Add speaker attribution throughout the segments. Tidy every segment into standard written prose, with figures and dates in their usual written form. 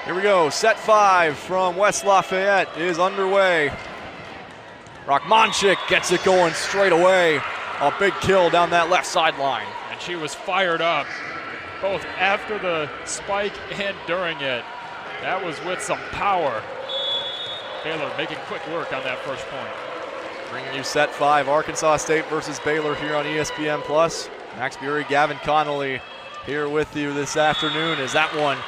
Speaker 1: Here we go, set 5 from West Lafayette is underway. Rachmanchik gets it going straight away. A big kill down that left sideline.
Speaker 2: And she was fired up, both after the spike and during it. That was with some power. Baylor making quick work on that first point.
Speaker 1: Bringing you set 5, Arkansas State versus Baylor here on ESPN+. Max Bury, Gavin Connolly here with you this afternoon as that one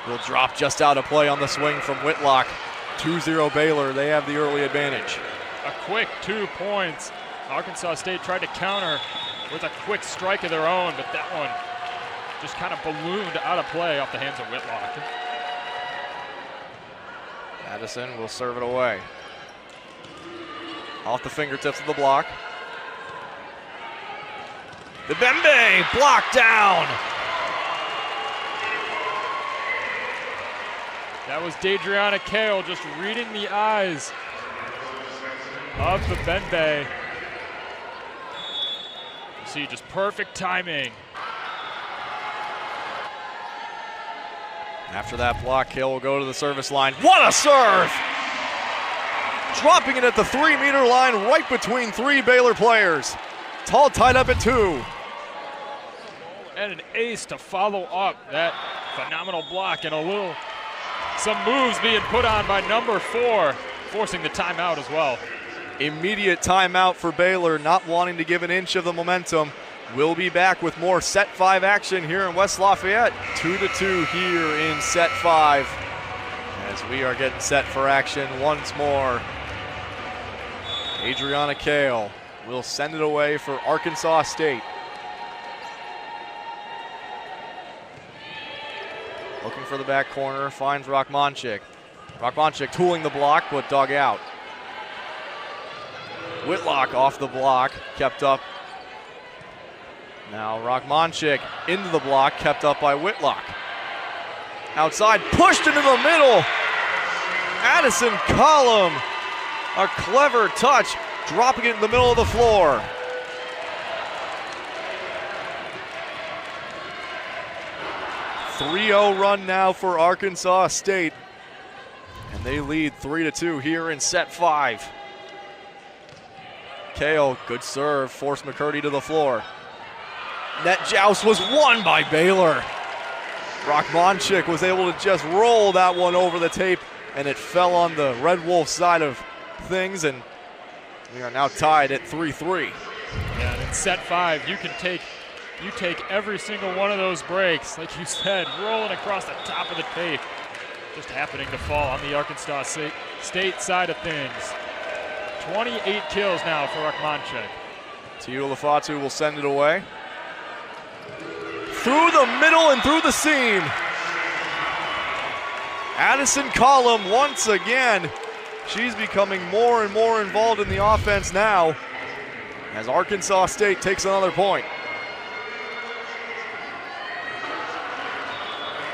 Speaker 1: will drop just out of play on the swing from Whitlock. 2-0 Baylor, they have the early advantage.
Speaker 2: A quick 2 points. Arkansas State tried to counter with a quick strike of their own, but that one just kind of ballooned out of play off the hands of Whitlock.
Speaker 1: Addison will serve it away. Off the fingertips of the block. Bembe blocked down.
Speaker 2: That was Deidreana Kale just reading the eyes of the Bembe. You see just perfect timing.
Speaker 1: After that block, Kale will go to the service line. What a serve! Dropping it at the 3-meter line right between 3 Baylor players. It's all tied up at 2.
Speaker 2: And an ace to follow up that phenomenal block, and some moves being put on by number 4, forcing the timeout as well.
Speaker 1: Immediate timeout for Baylor, not wanting to give an inch of the momentum. We'll be back with more set 5 action here in West Lafayette. 2-2 here in set 5 as we are getting set for action once more. Adriana Kale will send it away for Arkansas State. Looking for the back corner, finds Rachmanchik. Rachmanchik tooling the block, but dug out. Whitlock off the block, kept up. Now Rachmanchik into the block, kept up by Whitlock. Outside, pushed into the middle. Addison Collum, a clever touch, dropping it in the middle of the floor. A 3-0 run now for Arkansas State, and they lead 3-2 here in set 5. Kale, good serve, forced McCurdy to the floor. Net joust was won by Baylor. Rachmanchik was able to just roll that one over the tape, and it fell on the Red Wolf side of things, and we are now tied at 3-3.
Speaker 2: Yeah, and in set 5, you take every single one of those breaks, like you said, rolling across the top of the tape, just happening to fall on the Arkansas State side of things. 28 kills now for Rachmanchik.
Speaker 1: Tio Lafatu will send it away. Through the middle and through the seam. Addison Collum once again. She's becoming more and more involved in the offense now as Arkansas State takes another point.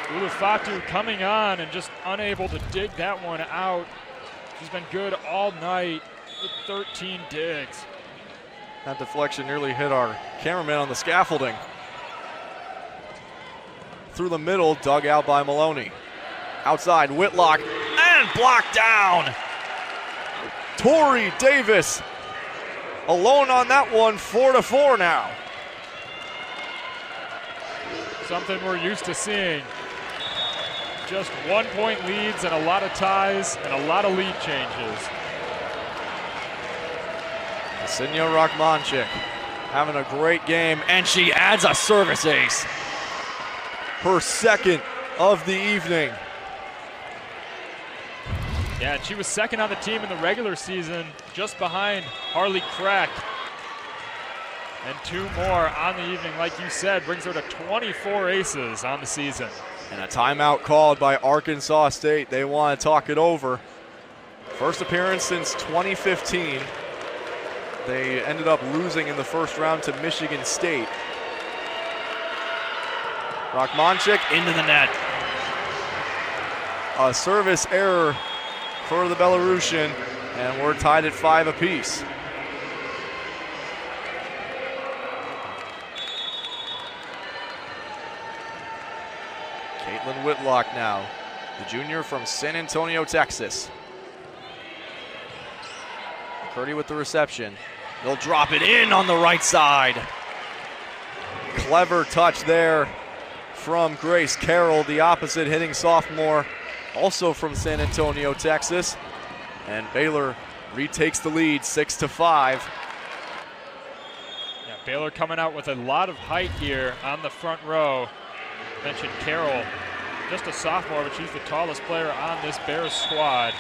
Speaker 2: Ulufatu coming on and just unable to dig that one out. She's been good all night with 13 digs.
Speaker 1: That deflection nearly hit our cameraman on the scaffolding. Through the middle, dug out by Maloney. Outside, Whitlock, and blocked down. Tori Davis alone on that one, 4-4 now.
Speaker 2: Something we're used to seeing. Just 1-point leads and a lot of ties and a lot of lead changes.
Speaker 1: Ksenia Rachmanchik having a great game, and she adds a service ace. Her second of the evening.
Speaker 2: Yeah, and she was second on the team in the regular season, just behind Harley Crack. And 2 more on the evening, like you said, brings her to 24 aces on the season.
Speaker 1: And a timeout called by Arkansas State. They want to talk it over. First appearance since 2015. They ended up losing in the first round to Michigan State. Rachmanchik into the net. A service error for the Belarusian, and we're tied at 5 apiece. Caitlin Whitlock now the junior from San Antonio, Texas. McCurdy with the reception. They'll drop it in on the right side. Clever touch there from Grace Carroll, the opposite hitting sophomore, also from San Antonio, Texas. And Baylor retakes the lead 6-5.
Speaker 2: Yeah, Baylor coming out with a lot of height here on the front row. Mentioned Carroll, just a sophomore, but she's the tallest player on this Bears squad.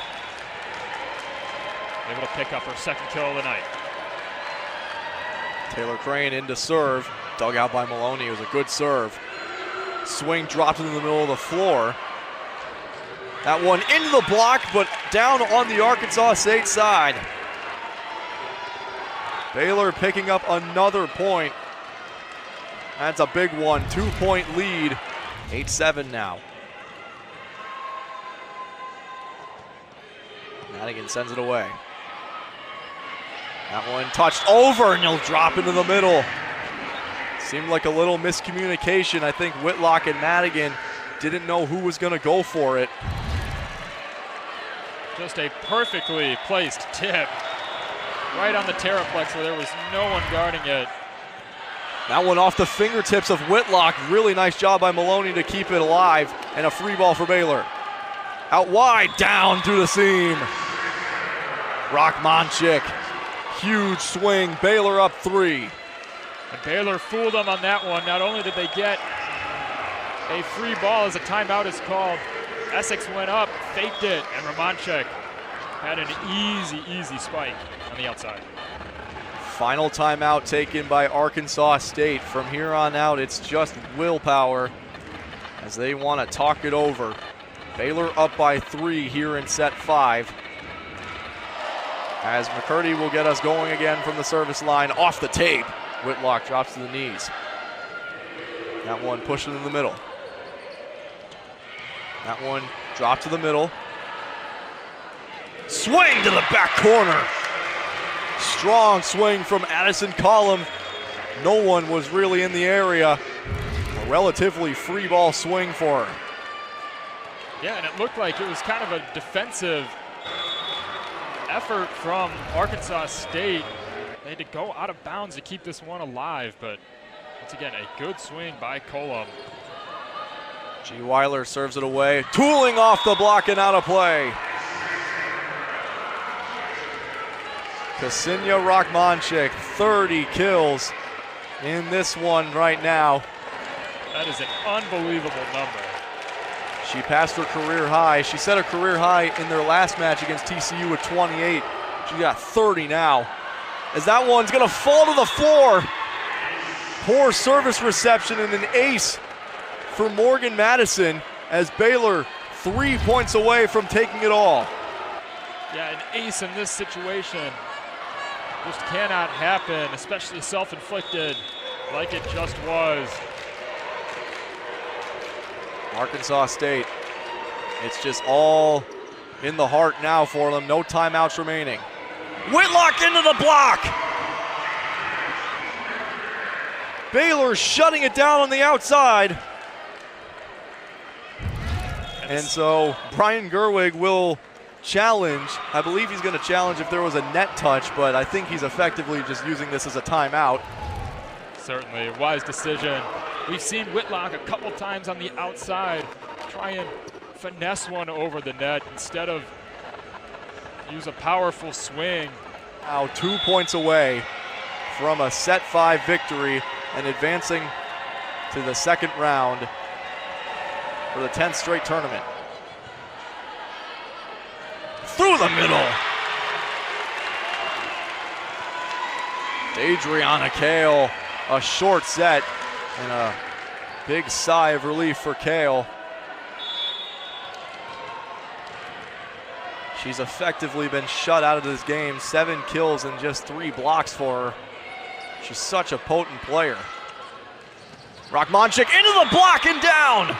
Speaker 2: Able to pick up her second kill of the night.
Speaker 1: Taylor Crane in to serve. Dug out by Maloney. It was a good serve. Swing dropped into the middle of the floor. That one into the block, but down on the Arkansas State side. Baylor picking up another point. That's a big one. 2-point lead. 8-7 now. Madigan sends it away. That one touched over, and he'll drop into the middle. Seemed like a little miscommunication. I think Whitlock and Madigan didn't know who was going to go for it.
Speaker 2: Just a perfectly placed tip right on the terraplex where there was no one guarding it.
Speaker 1: That one off the fingertips of Whitlock. Really nice job by Maloney to keep it alive, and a free ball for Baylor. Out wide, down through the seam. Rockmonchik, huge swing. Baylor up 3.
Speaker 2: And Baylor fooled them on that one. Not only did they get a free ball as a timeout is called, Essex went up, faked it, and Romanchik had an easy spike on the outside.
Speaker 1: Final timeout taken by Arkansas State. From here on out, it's just willpower as they want to talk it over. Baylor up by 3 here in set 5. As McCurdy will get us going again from the service line off the tape. Whitlock drops to the knees. That one pushed in the middle. That one dropped to the middle. Swing to the back corner. Strong swing from Addison Collum. No one was really in the area. A relatively free ball swing for her.
Speaker 2: Yeah, and it looked like it was kind of a defensive effort from Arkansas State. They had to go out of bounds to keep this one alive, but once again, a good swing by Colum.
Speaker 1: G. Weiler serves it away, tooling off the block and out of play. Ksenia Rockmonchik, 30 kills in this one right now.
Speaker 2: That is an unbelievable number.
Speaker 1: She passed her career high. She set a career high in their last match against TCU with 28. She got 30 now. As that one's gonna fall to the floor. Poor service reception and an ace for Morgan Madison as Baylor 3 points away from taking it all.
Speaker 2: Yeah, an ace in this situation just cannot happen, especially self-inflicted like it just was.
Speaker 1: Arkansas State, it's just all in the heart now for them. No timeouts remaining. Whitlock into the block. Baylor shutting it down on the outside. And so Brian Gerwig will challenge. I believe he's going to challenge if there was a net touch, but I think he's effectively just using this as a timeout.
Speaker 2: Certainly a wise decision. We've seen Whitlock a couple times on the outside try and finesse one over the net instead of use a powerful swing.
Speaker 1: Now 2 points away from a set 5 victory and advancing to the second round for the 10th straight tournament. Through the middle. Adriana Kale, a short set and a big sigh of relief for Kale. She's effectively been shut out of this game. 7 kills and just 3 blocks for her. She's such a potent player. Rockmonchik into the block and down.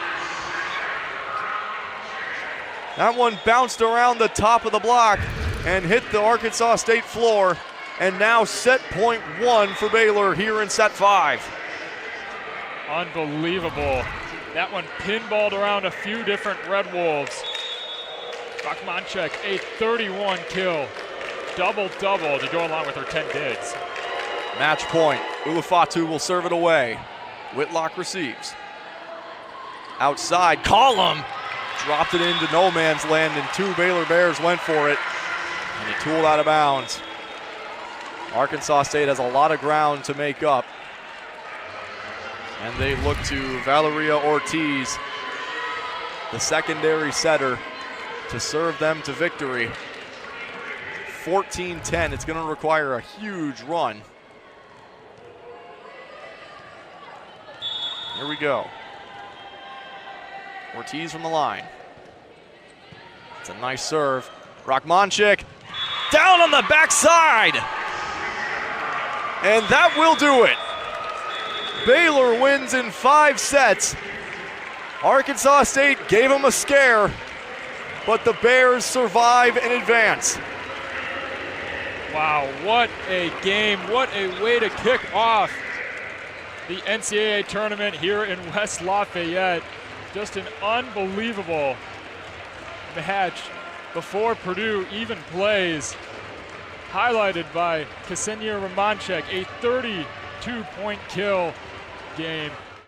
Speaker 1: That one bounced around the top of the block and hit the Arkansas State floor. And now set point 1 for Baylor here in set 5.
Speaker 2: Unbelievable. That one pinballed around a few different Red Wolves. Rachmanchek, a 31 kill. Double-double to go along with her 10 digs.
Speaker 1: Match point. Ulufatu will serve it away. Whitlock receives. Outside, Collum dropped it into no man's land, and 2 Baylor Bears went for it, and he tooled out of bounds. Arkansas State has a lot of ground to make up, and they look to Valeria Ortiz, the secondary setter, to serve them to victory. 14-10, it's going to require a huge run. Here we go. Ortiz from the line. It's a nice serve. Rachmanchik down on the backside. And that will do it. Baylor wins in 5 sets. Arkansas State gave them a scare, but the Bears survive and advance.
Speaker 2: Wow, what a game. What a way to kick off the NCAA tournament here in West Lafayette. Just an unbelievable match before Purdue even plays. Highlighted by Ksenia Rachmanchek, a 32-point kill game.